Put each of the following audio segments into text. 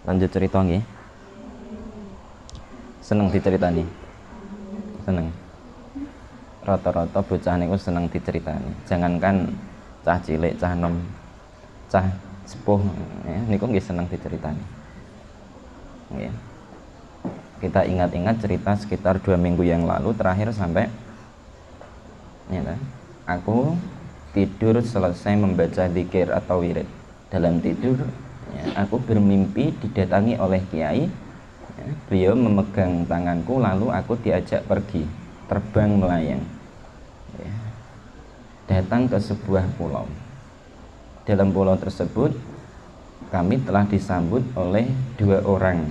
Lanjut cerita nggih. Seneng diceritani. Seneng. Rata-rata bocah niku seneng diceritani. Jangankan cah cilik, cah nom, cah sepuh ya, niku nggih seneng diceritani. Nggih. Kita ingat-ingat cerita sekitar 2 minggu yang lalu terakhir sampai ya kan? Aku tidur selesai membaca zikir atau wirid. Dalam tidur ya, aku bermimpi didatangi oleh kiai ya, beliau memegang tanganku lalu aku diajak pergi terbang melayang ya, datang ke sebuah pulau. Dalam pulau tersebut kami telah disambut oleh dua orang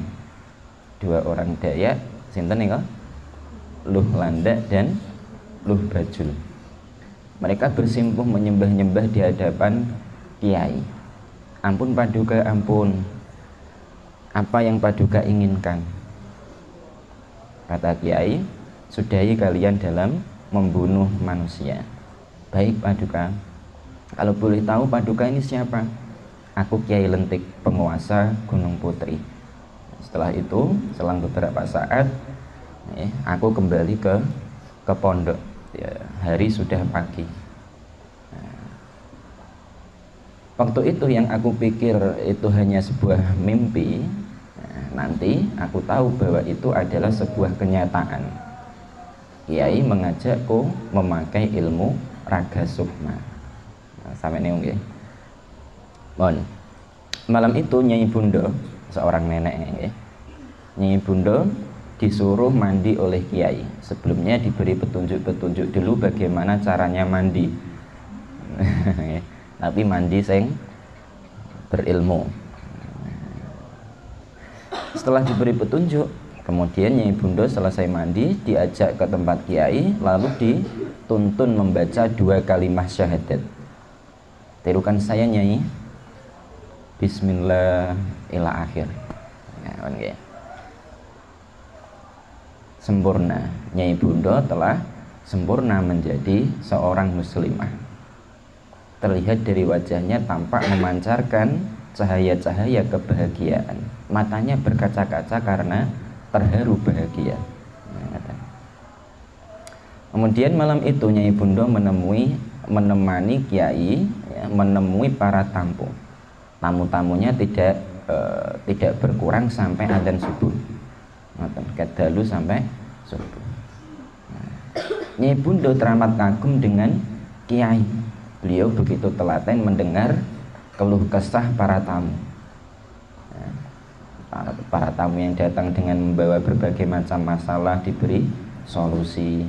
Dayak, sinten nika? Luh Landak dan Luh Bajul. Mereka bersimpuh menyembah-nyembah di hadapan kiai. Ampun Paduka, ampun. Apa yang Paduka inginkan? Kata kiai, sudahi kalian dalam membunuh manusia. Baik Paduka. Kalau boleh tahu Paduka ini siapa? Aku Kiai Lentik, penguasa Gunung Putri. Setelah itu, selang beberapa saat, aku kembali ke pondok. Ya, hari sudah pagi. Waktu itu yang aku pikir itu hanya sebuah mimpi, nanti aku tahu bahwa itu adalah sebuah kenyataan. Kiai mengajakku memakai ilmu raga sukma. Sampai nih nggih. Mohon. Malam itu Nyai Bundo, seorang nenek nggih. Nyai Bundo disuruh mandi oleh kiai. Sebelumnya diberi petunjuk-petunjuk dulu bagaimana caranya mandi. Tapi mandi sing berilmu. Setelah diberi petunjuk, kemudian Nyai Bundo selesai mandi, diajak ke tempat kiai, lalu dituntun membaca 2 kalimah syahadat. Tirukan saya Nyai. Bismillah ila akhir. Ya, okay. Sempurna. Nyai Bundo telah sempurna menjadi seorang muslimah. Terlihat dari wajahnya tampak memancarkan cahaya-cahaya kebahagiaan. Matanya berkaca-kaca karena terharu bahagia. Kemudian malam itu Nyai Bundo menemani kiai ya, menemui para tamu. Tamu-tamunya tidak berkurang sampai adzan subuh. Kadalu sampai subuh. Nyai Bundo teramat kagum dengan kiai. Beliau begitu telaten mendengar keluh kesah para tamu. Para tamu yang datang dengan membawa berbagai macam masalah diberi solusi.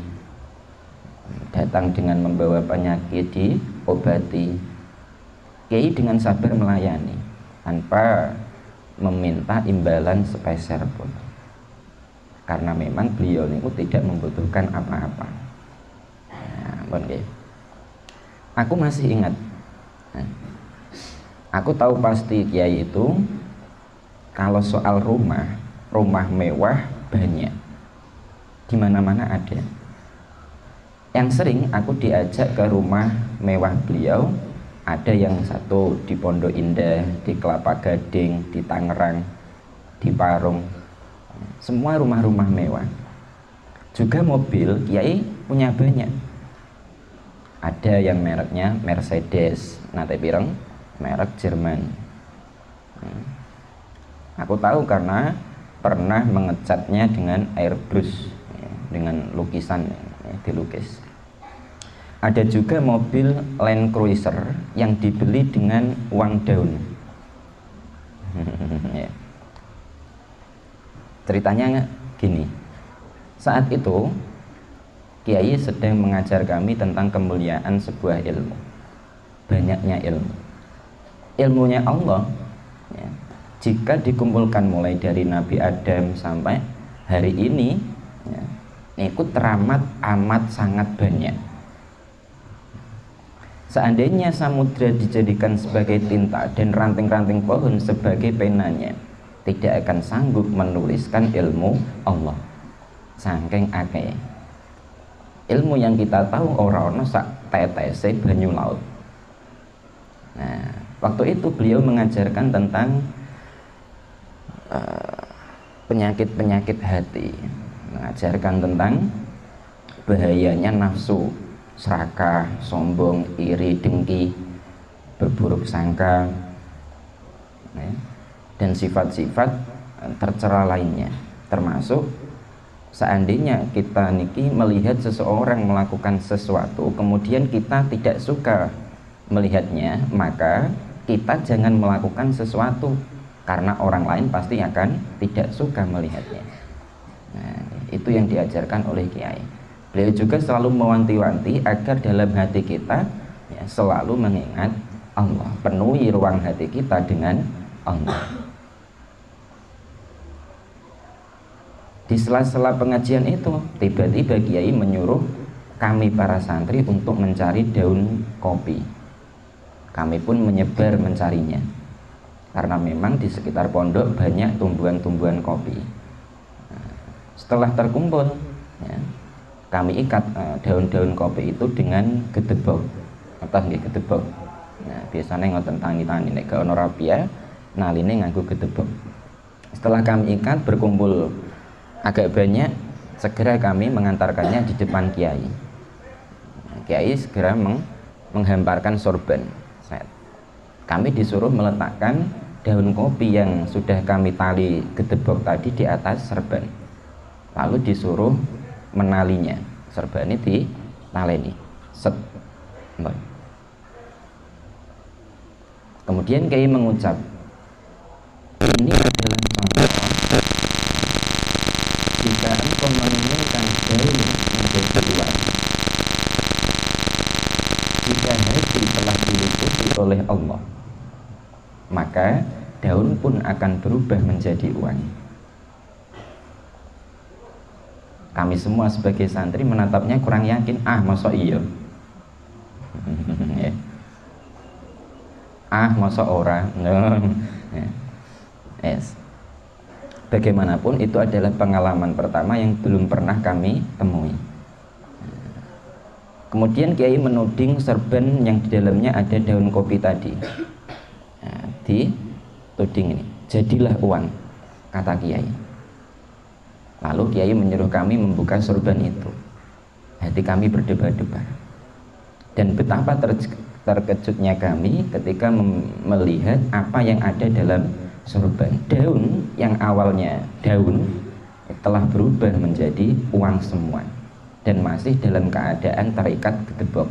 Datang dengan membawa penyakit diobati. Kiai dengan sabar melayani tanpa meminta imbalan sepeser pun. Karena memang beliau niku tidak membutuhkan apa-apa. Nah, aku masih ingat. Aku tahu pasti kiai itu kalau soal rumah mewah banyak. Di mana-mana ada. Yang sering aku diajak ke rumah mewah beliau, ada yang satu di Pondok Indah, di Kelapa Gading, di Tangerang, di Parung. Semua rumah-rumah mewah. Juga mobil kiai punya banyak. Ada yang mereknya Mercedes, nate pireng, merek Jerman. Aku tahu karena pernah mengecatnya dengan airbrush, dengan lukisan dilukis. Ada juga mobil Land Cruiser yang dibeli dengan uang daun. Ceritanya gini, saat itu kiai sedang mengajar kami tentang kemuliaan sebuah ilmu, banyaknya ilmu. Ilmunya Allah ya, jika dikumpulkan mulai dari Nabi Adam sampai hari ini ya, itu teramat amat sangat banyak. Seandainya samudra dijadikan sebagai tinta dan ranting-ranting pohon sebagai penanya, tidak akan sanggup menuliskan ilmu Allah. Saking akeh. Ilmu yang kita tahu ora-ono sak tetese banyu laut. Nah, waktu itu beliau mengajarkan tentang penyakit-penyakit hati, mengajarkan tentang bahayanya nafsu, serakah, sombong, iri, dengki, berburuk sangka, ya, dan sifat-sifat tercela lainnya. Termasuk seandainya kita niki melihat seseorang melakukan sesuatu kemudian kita tidak suka melihatnya, maka kita jangan melakukan sesuatu karena orang lain pasti akan tidak suka melihatnya. Nah, itu yang diajarkan oleh Kiai. Beliau juga selalu mewanti-wanti agar dalam hati kita ya, selalu mengingat Allah, penuhi ruang hati kita dengan Allah. Di sela-sela pengajian itu tiba-tiba Kiai menyuruh kami para santri untuk mencari daun kopi. Kami pun menyebar mencarinya karena memang di sekitar pondok banyak tumbuhan-tumbuhan kopi. Setelah terkumpul ya, kami ikat daun-daun kopi itu dengan gedebok atau nggih gedebok. Nah, biasanya ngoten tani-tani nek gak ono rapia naline nganggo gedebok. Setelah kami ikat berkumpul agak banyak, segera kami mengantarkannya di depan Kiai. Kiai segera menghamparkan sorban. Kami disuruh meletakkan daun kopi yang sudah kami tali gedebok tadi di atas serban. Lalu disuruh menalinya. Serban ini ditaleni. Set. Kemudian Kiai mengucap, ini adalah contoh jika engkau menginginkan daun menjadi luas, jika hati telah diliputi oleh Allah, maka daun pun akan berubah menjadi uang. Kami semua sebagai santri menatapnya kurang yakin. Masa iya? Masa ora? Yes. Bagaimanapun itu adalah pengalaman pertama yang belum pernah kami temui. Kemudian Kiai menuding serban yang di dalamnya ada daun kopi tadi. Dituding ini, jadilah uang, kata Kiai. Lalu Kiai menyuruh kami membuka sorban itu. Hati kami berdebar-debar. Dan betapa terkejutnya kami ketika melihat apa yang ada dalam sorban. Daun yang awalnya daun telah berubah menjadi uang semua dan masih dalam keadaan terikat gedebok.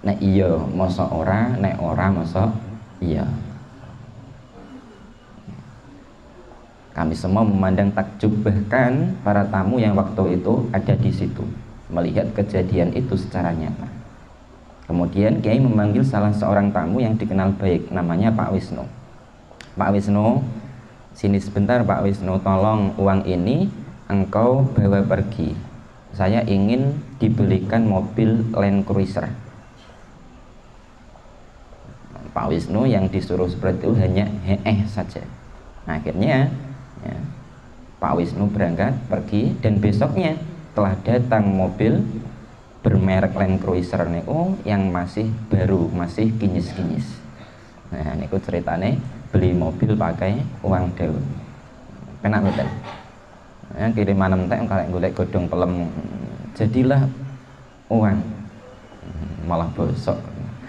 Nek iya masa ora, nek ora masa iya. Kami semua memandang takjub, bahkan para tamu yang waktu itu ada di situ melihat kejadian itu secara nyata. Kemudian Kiai memanggil salah seorang tamu yang dikenal baik, namanya Pak Wisnu. Pak Wisnu, sini sebentar Pak Wisnu, tolong uang ini engkau bawa pergi. Saya ingin dibelikan mobil Land Cruiser. Pak Wisnu yang disuruh seperti itu hanya saja. Akhirnya ya, Pak Wisnu berangkat pergi dan besoknya telah datang mobil bermerek Land Cruiser niku yang masih baru, masih kinyis-kinyis. Nah niku ceritane beli mobil pakai uang daun. Penak mboten? Ya, kiriman entek kalau golek godhong pelem jadilah uang. Malah bosok.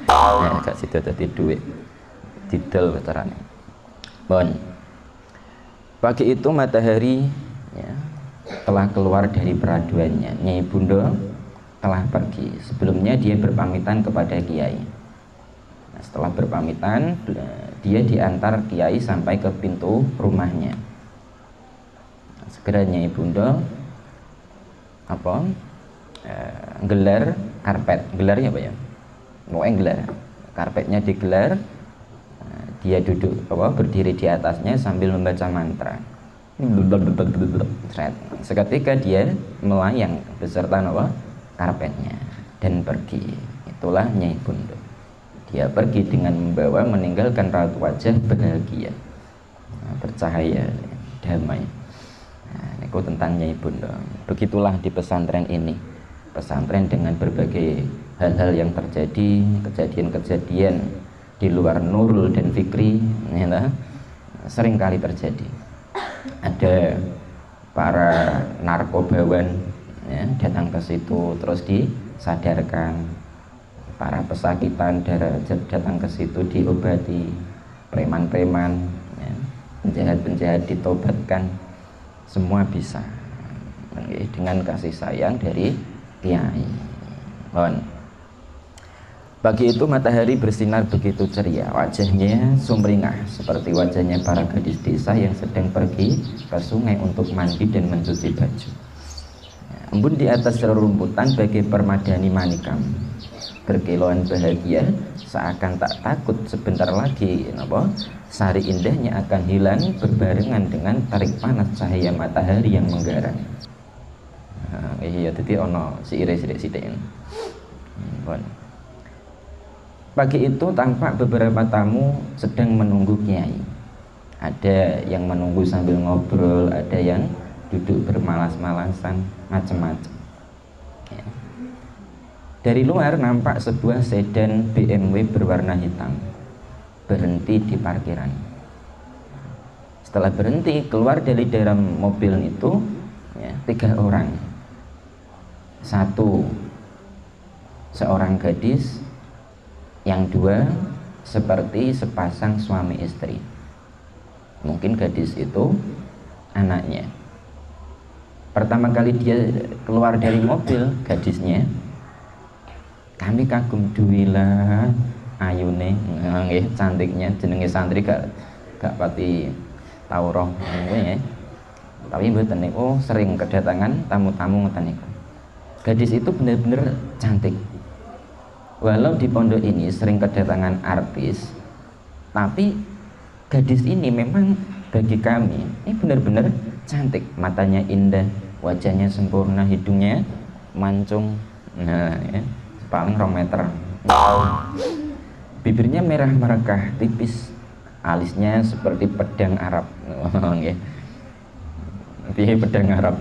Ya gak sido dadi dhuwit. Didol carane. Bon. Pagi itu matahari ya, telah keluar dari peraduannya. Nyai Bundo telah pergi. Sebelumnya dia berpamitan kepada Kiai. Nah, setelah berpamitan, dia diantar Kiai sampai ke pintu rumahnya. Nah, segera Nyai Bundo gelar karpet. Gelarnya apa ya? Pokoknya gelar. Karpetnya digelar. Nah, dia duduk berdiri di atasnya sambil membaca mantra. Seketika dia melayang beserta karpetnya dan pergi. Itulah Nyai Bundo. Dia pergi dengan membawa meninggalkan raut wajah bahagia, bercahaya, damai. Nah, itu tentang Nyai Bundo. Begitulah di pesantren ini. Pesantren dengan berbagai hal-hal yang terjadi, kejadian-kejadian di luar Nurul dan Fikri, ya, sering kali terjadi. Ada para narkobawan ya, datang ke situ terus disadarkan, para pesakitan datang ke situ diobati, preman-preman ya, penjahat-penjahat ditobatkan, semua bisa dengan kasih sayang dari kiai. Pagi itu matahari bersinar begitu ceria, wajahnya sumringah seperti wajahnya para gadis desa yang sedang pergi ke sungai untuk mandi dan mencuci baju. Embun di atas rerumputan bagai permadani manikam, berkilauan bahagia, seakan tak takut sebentar lagi sari indahnya akan hilang berbarengan dengan tarik panas cahaya matahari yang menggarang. Iya, jadi ono sirik-sirik. Pagi itu tampak beberapa tamu sedang menunggu kiai. Ada yang menunggu sambil ngobrol, ada yang duduk bermalas-malasan, macam-macam. Ya. Dari luar nampak sebuah sedan BMW berwarna hitam berhenti di parkiran. Setelah berhenti, keluar dari dalam mobil itu ya, 3 orang. 1 seorang gadis, yang 2 seperti sepasang suami istri. Mungkin gadis itu anaknya. Pertama kali dia keluar dari mobil, gadisnya, kami kagum duwilah ayune, nggih cantiknya, jenenge santri gak pati tau roh ya. Tapi mboten niku sering kedatangan tamu-tamu ngoten niku. Gadis itu benar-benar cantik. Walau di pondok ini sering kedatangan artis, tapi gadis ini memang bagi kami ini benar-benar cantik. Matanya indah, wajahnya sempurna, hidungnya mancung, nah ya, paling 2 meter. Bibirnya merah merekah tipis, alisnya seperti pedang Arab. Piye pedang Arab?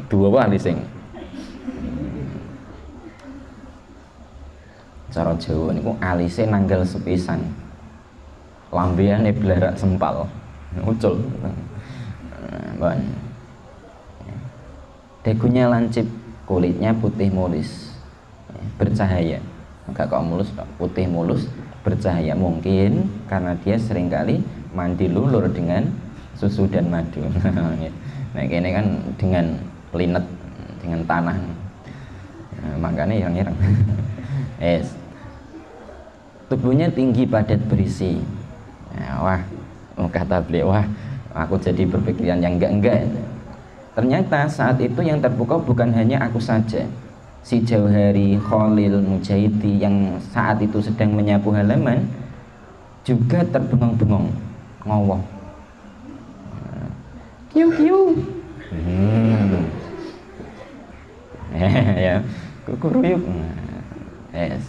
2 alis sing cara Jawa niku alise nanggal sepisan, lambeane blarak sempal, ucul. Dagunya lancip, kulitnya putih mulus, bercahaya. Enggak kok mulus, putih mulus, bercahaya. Mungkin karena dia seringkali mandi lulur dengan susu dan madu. Nah, ini kan dengan linet, dengan tanah. Nah, makanya yang yes. Tubuhnya tinggi, padat, berisi. Nah, wah, kata beliau, wah, aku jadi berpikiran yang enggak. Ternyata saat itu yang terpukau bukan hanya aku saja. Si Jauhari Khalil Mujahidi yang saat itu sedang menyapu halaman juga terbengong-bengong, ngowoh. Kiu-kiu. Ya, kukuruyuk. Yes.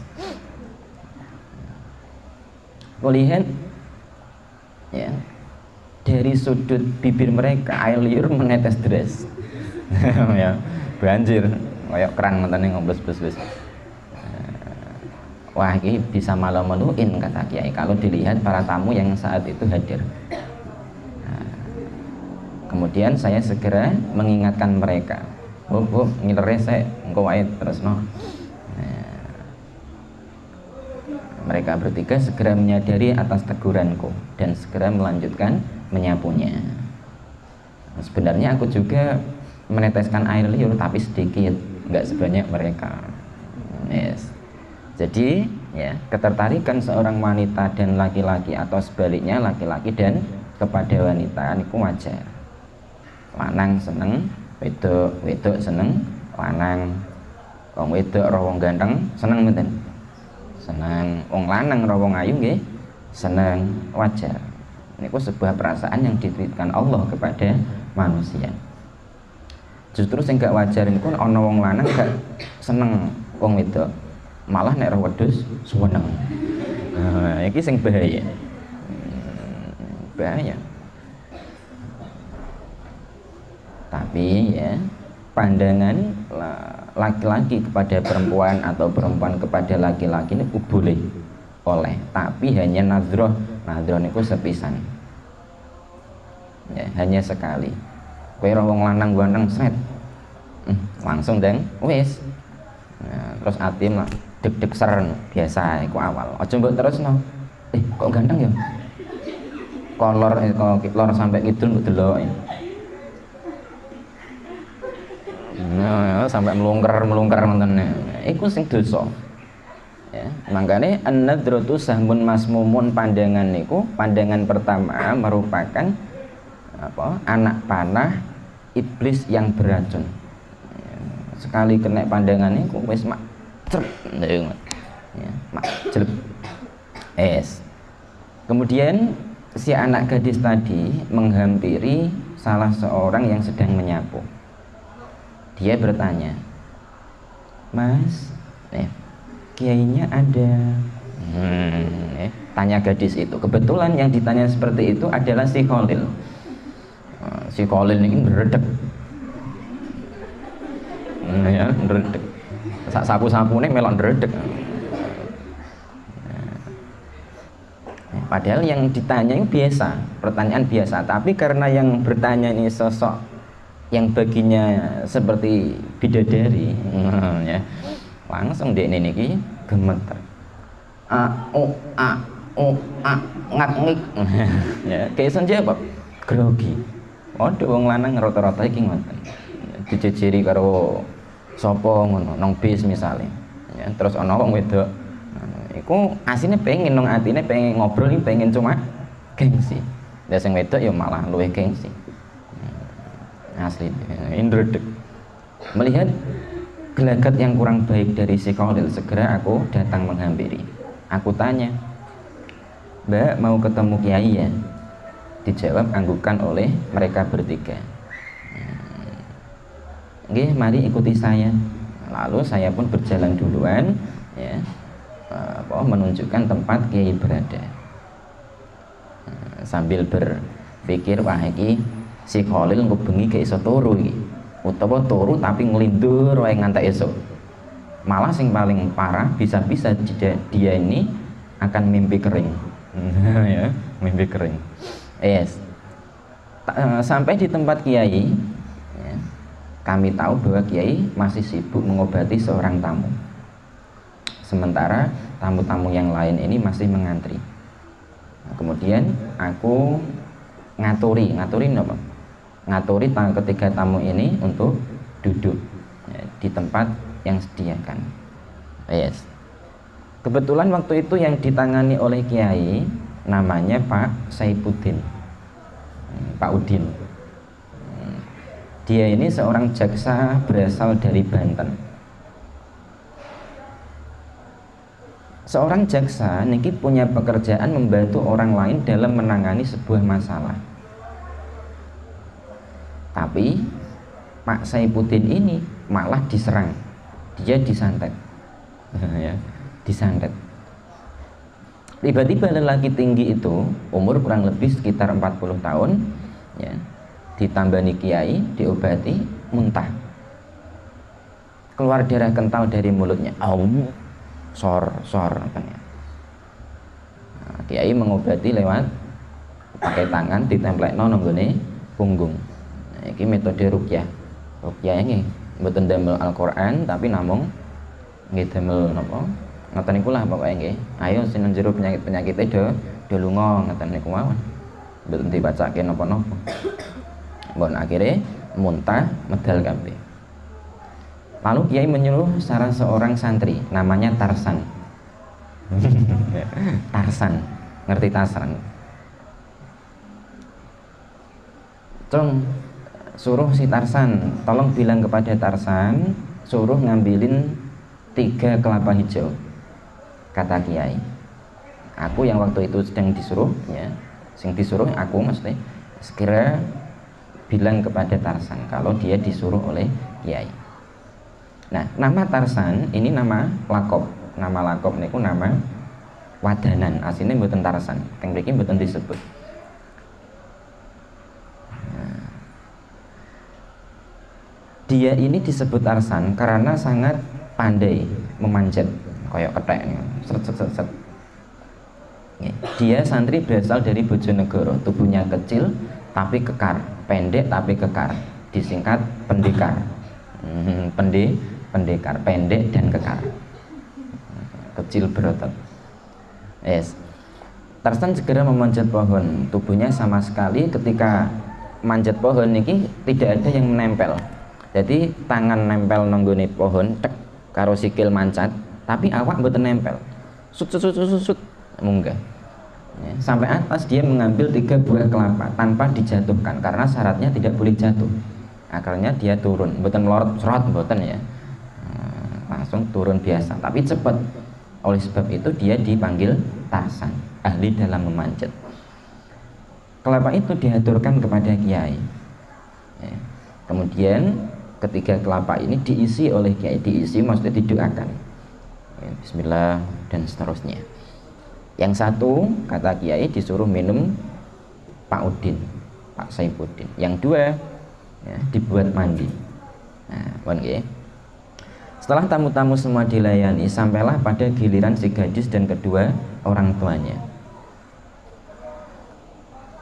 Lihat ya, dari sudut bibir mereka air liur menetes deras. Ya, banjir kayak keran matane ngobles-bles. Wah, ini bisa malu-maluin kata Kiai kalau dilihat para tamu yang saat itu hadir. Kemudian saya segera mengingatkan mereka, bu, ngilere saya engko wae terusno. Mereka bertiga segera menyadari atas teguranku dan segera melanjutkan menyapunya. Sebenarnya aku juga meneteskan air liur tapi sedikit, nggak sebanyak mereka. Yes. Jadi ya, ketertarikan seorang wanita dan laki-laki atau sebaliknya laki-laki dan kepada wanita niku wajar. Lanang seneng wedok, wedok seneng lanang. Wong wedok ora wong ganteng seneng mboten? Seneng. Wong lanang ora wong ayu nggih seneng, wajar. Niku sebuah perasaan yang dititipkan Allah kepada manusia. Justru sing gak wajar niku ana wong lanang gak seneng wong wedok, malah nek ora wedhus seneng. Nah, iki sing bahaya. Bahaya. Tapi ya, pandangan laki-laki kepada perempuan atau perempuan kepada laki-laki ini boleh. oleh, tapi hanya nadroh. Nadroh niku sepisan, ya, hanya sekali. Kowe ora wong lanang ganteng sret, langsung deng wis. Nah, terus ati mah deg-deg seren biasa iku awal. Aja mbok terusno. Kok ganteng ya? Kolor lor sampai kidul mbok delok. Nah, sampai melungker ngoten. Iku sing dosa. Ya, makanya an-nadratu sahmun masmumun, pandangan niku, pandangan pertama merupakan apa? Anak panah iblis yang beracun. Ya, sekali kena pandangan niku wis mak cerep. Ya, mak jelek. Kemudian si anak gadis tadi menghampiri salah seorang yang sedang menyapu. Dia bertanya, "Mas, kiainya ada?" Tanya gadis itu. Kebetulan yang ditanya seperti itu adalah si Khalil. Si Khalil ini beredek. Ya, beredek. Sapu-sapu ini melon beredek. Padahal yang ditanya itu biasa, pertanyaan biasa. Tapi karena yang bertanya ini sosok yang baginya seperti bidadari, ya, langsung dek niki gemeter. Ngak-ngik. Ya, keisen jawab grogi. Waduh, wong lanang rata-rata iki ngoten. Dijejeri karo sapa ngono, nang bis misale. Ya, terus ana wong wedok. Iku asine pengen nang atine pengen ngobrol, pengen cuma gengsi. Lah sing wedok ya malah luwih gengsi. Asli indredeg. Melihat gelagat yang kurang baik dari si Khalil, segera aku datang menghampiri. Aku tanya, "Mbak, mau ketemu kiai ya?" Dijawab anggukan oleh mereka bertiga. "Nggih, mari ikuti saya." Lalu saya pun berjalan duluan, ya, menunjukkan tempat kiai berada. Sambil berpikir, wah iki si Khalil engko bengi gak iso turu iki. Utawa turu tapi nglindur wae ngantek esuk. Malah sing paling parah bisa-bisa dia ini akan mimpi kering. Ya, mimpi kering. Sampai di tempat kiai, ya, kami tahu bahwa kiai masih sibuk mengobati seorang tamu. Sementara tamu-tamu yang lain ini masih mengantri. Nah, kemudian aku ngaturi apa? Ngaturi ketiga tamu ini untuk duduk, ya, di tempat yang disediakan. Kebetulan waktu itu yang ditangani oleh kiai namanya Pak Saipuddin, Pak Udin. Dia ini seorang jaksa berasal dari Banten. Seorang jaksa niki punya pekerjaan membantu orang lain dalam menangani sebuah masalah. Tapi Pak Saipuddin ini malah diserang, dia disantet. Ya, disantet. Tiba-tiba lelaki tinggi itu, umur kurang lebih sekitar 40 tahun, ya, ditambani kiai, diobati, muntah. Keluar darah kental dari mulutnya. Sor katanya. Nah, kiai mengobati lewat pakai tangan ditemplekno nang nggone punggung. Nah, iki metode ruqyah. Ruqyah ini mboten damel Al-Qur'an tapi namung nggih damel napa? Ngoten niku lah pokoke nggih. Ayo sing njero penyakit-penyakite do lunga ngoten niku mawon. Mboten dibacake napa-napa. Bon akhirnya muntah medal kabeh. Lalu kiai menyuruh salah seorang santri namanya Tarsan. Tarsan, ngerti Tarsan? Cung, suruh si Tarsan, tolong bilang kepada Tarsan, suruh ngambilin 3 kelapa hijau. Kata kiai. Aku yang waktu itu sedang disuruh, ya, sing disuruh aku mesti segera bilang kepada Tarsan kalau dia disuruh oleh kiai. Nah, nama Tarsan ini nama lakop. Nama lakop niku nama wadanan. Aslinya mboten Tarsan. Teng mriki mboten disebut. Nah, dia ini disebut Tarsan karena sangat pandai memanjat, kayak kethek, set. Dia santri berasal dari Bojonegoro, tubuhnya kecil tapi kekar, pendek tapi kekar, disingkat pendekar. Pendekar, pendek dan kekar, kecil berotot. Yes. Tarsan segera memanjat pohon. Tubuhnya sama sekali ketika manjat pohon ini tidak ada yang menempel. Jadi tangan nempel nenggone pohon, tek karo sikil mancat, tapi awak mboten nempel. Sut munggah. Ya, sampai atas dia mengambil 3 buah kelapa tanpa dijatuhkan karena syaratnya tidak boleh jatuh. Akhirnya dia turun, mboten melorot serot mboten ya. Langsung turun biasa, tapi cepat. Oleh sebab itu dia dipanggil Tarsan, ahli dalam memanjat. Kelapa itu dihaturkan kepada kiai. Ya. Kemudian ketiga kelapa ini diisi oleh kiai, diisi maksudnya didoakan. Ya, bismillah dan seterusnya. Yang satu kata kiai disuruh minum Pak Udin, Pak Saifuddin. Yang dua ya, dibuat mandi. Nah, okay. Setelah tamu-tamu semua dilayani, sampailah pada giliran si gadis dan kedua orang tuanya.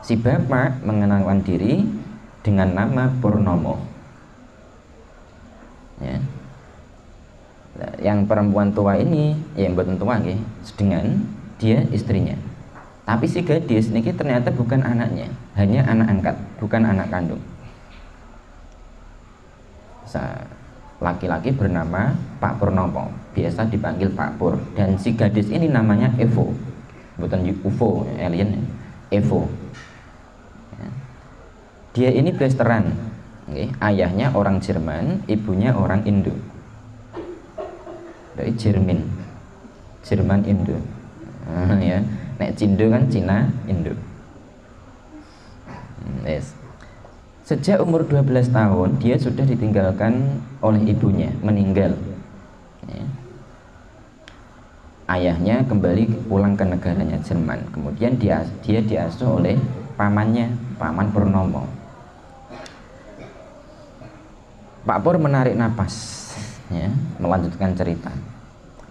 Si bapak mengenalkan diri dengan nama Purnomo. Ya. Yang perempuan tua ini, yang buatan tua nggih, sedengan dia istrinya. Tapi si gadis ini ternyata bukan anaknya, hanya anak angkat, bukan anak kandung. Laki-laki bernama Pak Purnomo, biasa dipanggil Pak Pur. Dan si gadis ini namanya Evo, bukan UFO, alien, Evo. Dia ini blasteran, okay. Ayahnya orang Jerman, ibunya orang Indo. Dari Jerman Indo. Ya, nek Cindo kan Cina Indo. Yes. Sejak umur 12 tahun dia sudah ditinggalkan oleh ibunya, meninggal. Ya. Ayahnya kembali pulang ke negaranya Jerman. Kemudian dia diasuh oleh pamannya, Paman Purnomo. Pak Pur menarik napas, ya, melanjutkan cerita.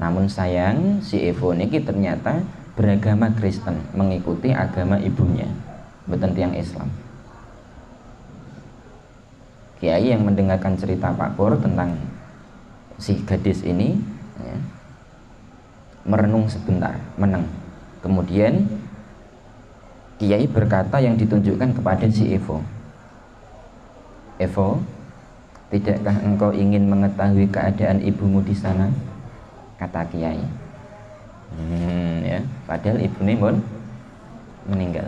Namun sayang si Evo ini ternyata beragama Kristen, mengikuti agama ibunya, bukan tiang Islam. Kiai yang mendengarkan cerita Pak Pur tentang si gadis ini, ya, merenung sebentar, meneng. Kemudian Kiai berkata yang ditunjukkan kepada si Evo. Evo, tidakkah engkau ingin mengetahui keadaan ibumu di sana? Kata Kiai. Ya, padahal ibunya pun meninggal.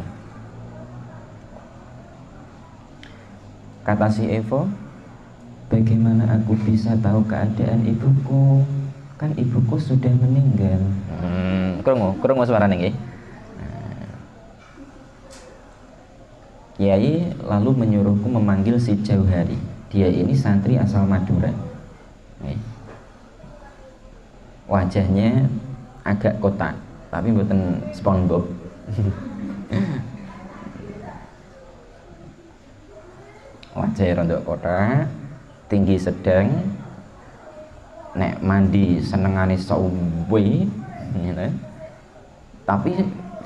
Kata si Evo, bagaimana aku bisa tahu keadaan ibuku? Kan ibuku sudah meninggal. Kurang suaranya nggih. Kiai lalu menyuruhku memanggil si Jauhari. Dia ini santri asal Madura. Wajahnya agak kotak, tapi bukan SpongeBob. Wajahnya rontok kotak, tinggi sedang, nek mandi senengane sauwe, gitu. Tapi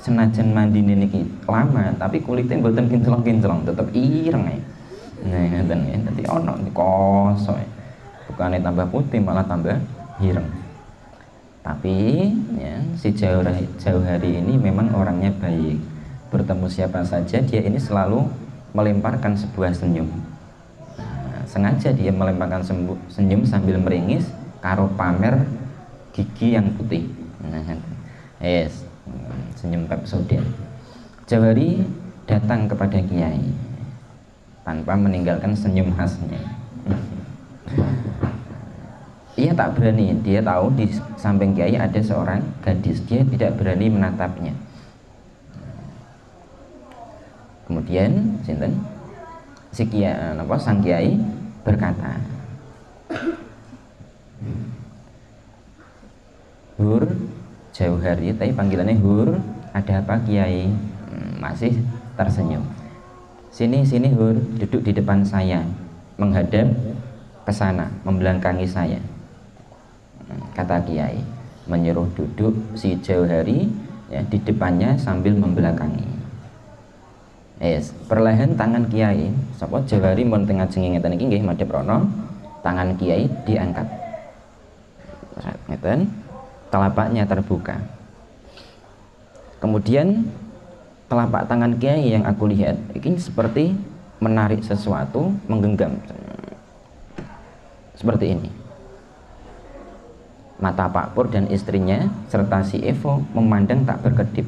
senajan mandi niki lama, tapi kulitnya bukan kinclong-kinclong, tetap ireng ya. Nah, ngeten ya, dadi ono kosong. Bukannya tambah putih malah tambah ireng. Tapi ya, si Jauhari ini memang orangnya baik. Bertemu siapa saja dia ini selalu melemparkan sebuah senyum. Nah, sengaja dia melemparkan senyum sambil meringis karo pamer gigi yang putih. Nah, yes, senyum Pepsodent. Jauhari datang kepada Kiai tanpa meninggalkan senyum khasnya. Ia tak berani, dia tahu di samping Kiai ada seorang gadis, dia tidak berani menatapnya. Kemudian si Kiai, sang Kiai berkata, Hur, Jauhari, tapi panggilannya Hur, ada apa Kiai? Masih tersenyum. Sini Hur, duduk di depan saya, menghadap ke sana, membelakangi saya. Kata Kiai, menyuruh duduk si Jauhari ya, di depannya sambil membelakangi. Perlahan tangan kiai sapa Jawahari mun teng ngajeng ngeten iki nggih madhep rono, tangan kiai diangkat. Ngeten, telapaknya terbuka. Kemudian telapak tangan kiai yang aku lihat ini seperti menarik sesuatu, menggenggam. Seperti ini. Mata Pak Pur dan istrinya serta si Evo memandang tak berkedip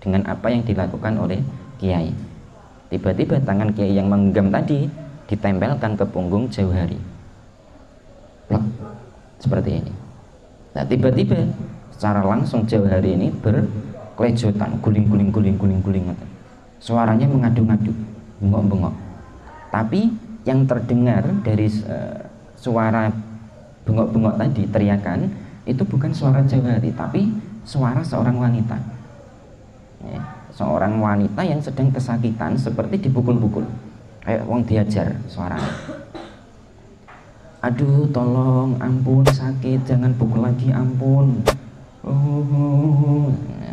dengan apa yang dilakukan oleh kiai. Tiba-tiba tangan kiai yang menggenggam tadi ditempelkan ke punggung Jauhari. Plek, seperti ini. Nah, tiba-tiba secara langsung Jauhari ini berkelejotan, guling-guling. Suaranya mengadu-ngadu, bengok-bengok. Tapi yang terdengar dari suara bengok-bengok tadi, teriakan, itu bukan suara Jauhari, tapi suara seorang wanita. Ya, seorang wanita yang sedang kesakitan, seperti dipukul-pukul, kayak wong diajar suaranya. Aduh, tolong, ampun, sakit, jangan pukul lagi, ampun.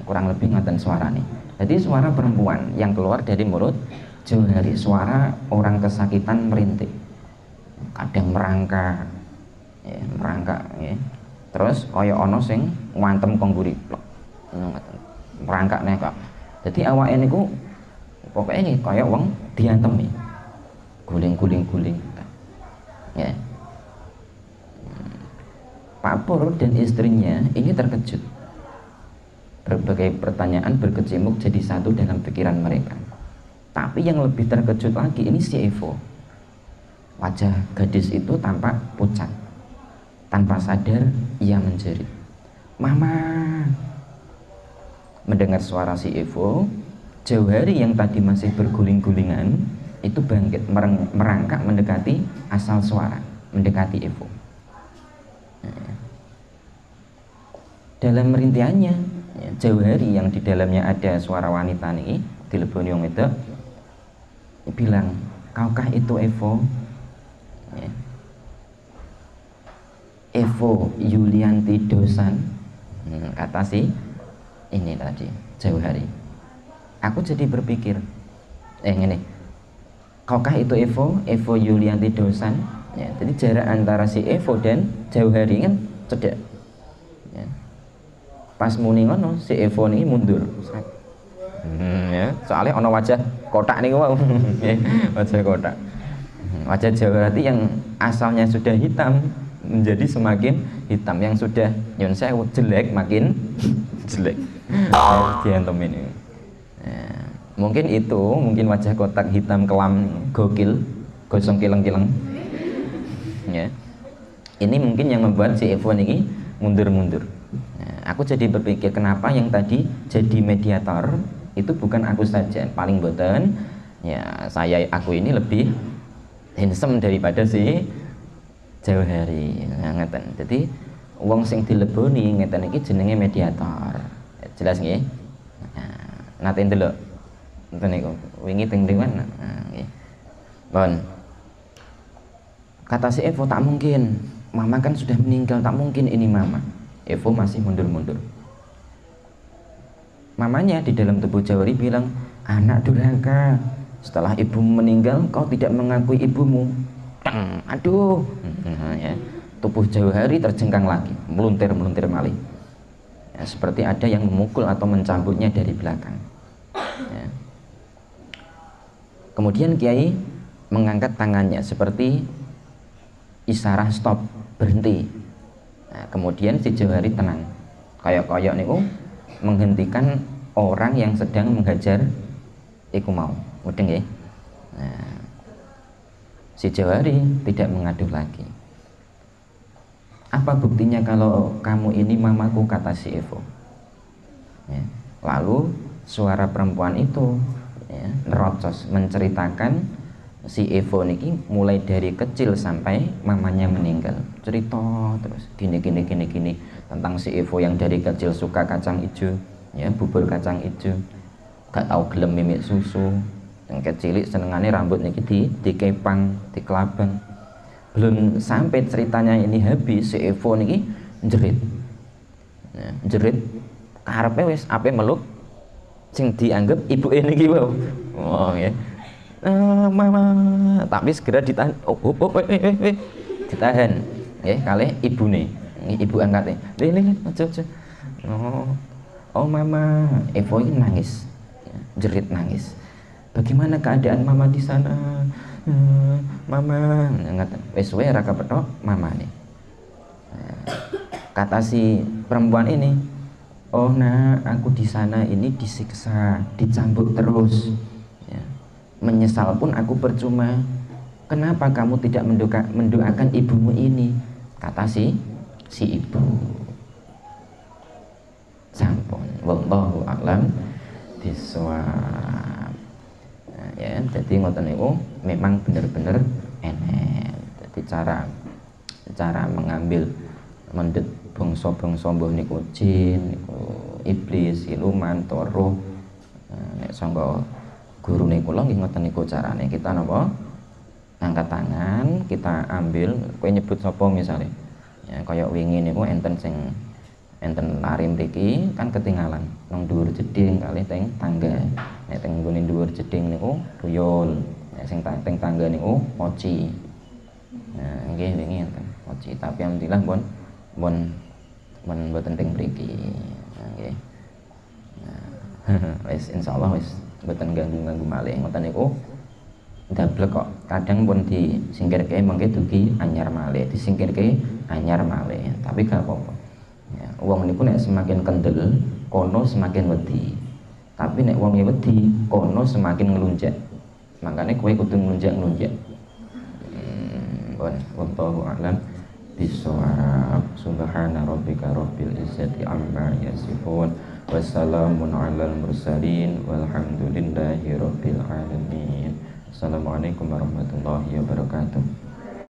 Kurang lebih ngoten suara nih. Jadi suara perempuan yang keluar dari mulut Jauhari, suara orang kesakitan merintih, kadang merangkak, ya. Terus kaya ana sing ngantem kongguri, merangkak nekak. Jadi awake niku pokoke ini kaya wong diantem, guling-guling, ya. Pak Pur dan istrinya ini terkejut. Berbagai pertanyaan berkecamuk jadi satu dalam pikiran mereka. Tapi yang lebih terkejut lagi ini si Evo. Wajah gadis itu tampak pucat. Tanpa sadar ia menjerit, "Mama!" Mendengar suara si Evo, Jauhari yang tadi masih berguling-gulingan itu bangkit, merangkak mendekati asal suara, mendekati Evo. Dalam rintiannya, Jauhari yang di dalamnya ada suara wanita nih, dileboni wong itu bilang, "Kaukah itu Evo?" Ya. Evo Yulianti Dosan, kata si ini tadi Jauhari. Aku jadi berpikir, ngene, kaukah itu Evo Yulianti Dosan? Ya, jadi jarak antara si Evo dan Jauhari kan cedek. Ya. Pas muni ngono si Evo ini mundur. Ya, soalnya ono wajah kotak nih wow. Wajah kotak. Wajah Jawahari yang asalnya sudah hitam menjadi semakin hitam, yang sudah nyon sewu jelek makin jelek. Diantem ini. Nah, mungkin wajah kotak hitam kelam gokil, gosong kileng-kileng. Ya. Ini mungkin yang membuat si Evo ini mundur-mundur. Nah, aku jadi berpikir kenapa yang tadi jadi mediator itu bukan aku saja, paling boten ya aku ini lebih handsome daripada si Jauhari. Nah, ngeten. Jadi wong sing dileboni ngeten iki jenenge mediator. Jelas nggih? Nah, nate ndelok. Ngeten niku. Wingi teng dewan. Nah, nggih. Bon. Kata si Evo, tak mungkin. Mama kan sudah meninggal, tak mungkin ini mama. Evo masih mundur-mundur. Mamanya di dalam tubuh Jauhari bilang, "Anak durhaka, setelah ibu meninggal kau tidak mengakui ibumu." Aduh, ya. Tubuh Jauhari terjengkang lagi, meluntir malih. Ya, seperti ada yang memukul atau mencambuknya dari belakang. Ya. Kemudian Kiai mengangkat tangannya seperti isyarat stop, berhenti. Nah, kemudian si Jauhari tenang, koyok-koyok niku menghentikan orang yang sedang menghajar iku mau. Mudeng ya. Nah, si Jauhari tidak mengaduh lagi. Apa buktinya kalau kamu ini mamaku, kata si Evo. Ya. Lalu suara perempuan itu ya, nerocos menceritakan si Evo niki mulai dari kecil sampai mamanya meninggal. Cerita terus gini tentang si Evo yang dari kecil suka kacang hijau, ya bubur kacang hijau, gak tahu gelem mimik susu, yang kecilik senengannya rambut niki dikepang, dikelabang. Belum sampai ceritanya ini habis, si Evo niki jerit, ya, jerit karepe wis ape meluk sing dianggap ibuke niki wae. Oh nggih. Mama, tapi segera ditahan. Ditahan. Nggih, kalih ibune. Ibu angkate. Le, aja. Oh mama, Evo ini nangis. Jerit nangis. Bagaimana keadaan mama di sana? Mama, wis wae ra kepethuk mamane. Kata si perempuan ini, oh nah, aku di sana ini disiksa, dicambuk terus, ya. Menyesal pun aku percuma. Kenapa kamu tidak mendoakan ibumu ini? Kata si ibu. Sampun, wallahu a'lam bishawab. Nah, ya, jadi ngoten niku memang bener-bener enek. Jadi cara mengambil mendet bangsa-bangsa mbah niku jin, niku iblis, siluman, roh. Nek sangga gurune kula nggih ngoten niku carane. Kita napa? Angkat tangan, kita ambil, kowe nyebut sapa misale. Ya kaya wingi niku enten lari mriki kan ketinggalan nang dhuwur jeding kalih teng tangga. Nek teng nggone dhuwur jeding niku tuyul. Nek sing teng tangga niku poci. Nah, nggih wingi enten poci, tapi alhamdulillah pun mboten teng mriki. Nggih. Nah, wis insyaallah wis mboten ganggu-ganggu malih. Ngoten niku ndablek kok. Kadang pun disingkirke mengke dugi anyar malih, disingkirke anyar malih. Tapi gak apa-apa. Ya, wong niku nek semakin kendel, kono semakin wedi. Tapi nek wong wedi, kono semakin ngelunjak. Makanya kowe kudu ngelunjak-ngelunjak. Wallahu a'lam bishawab. Subhana rabbika rabbil izzati amma yasifun. Wassalamun 'alal mursalin walhamdulillahi rabbil alamin. Assalamualaikum warahmatullahi wabarakatuh.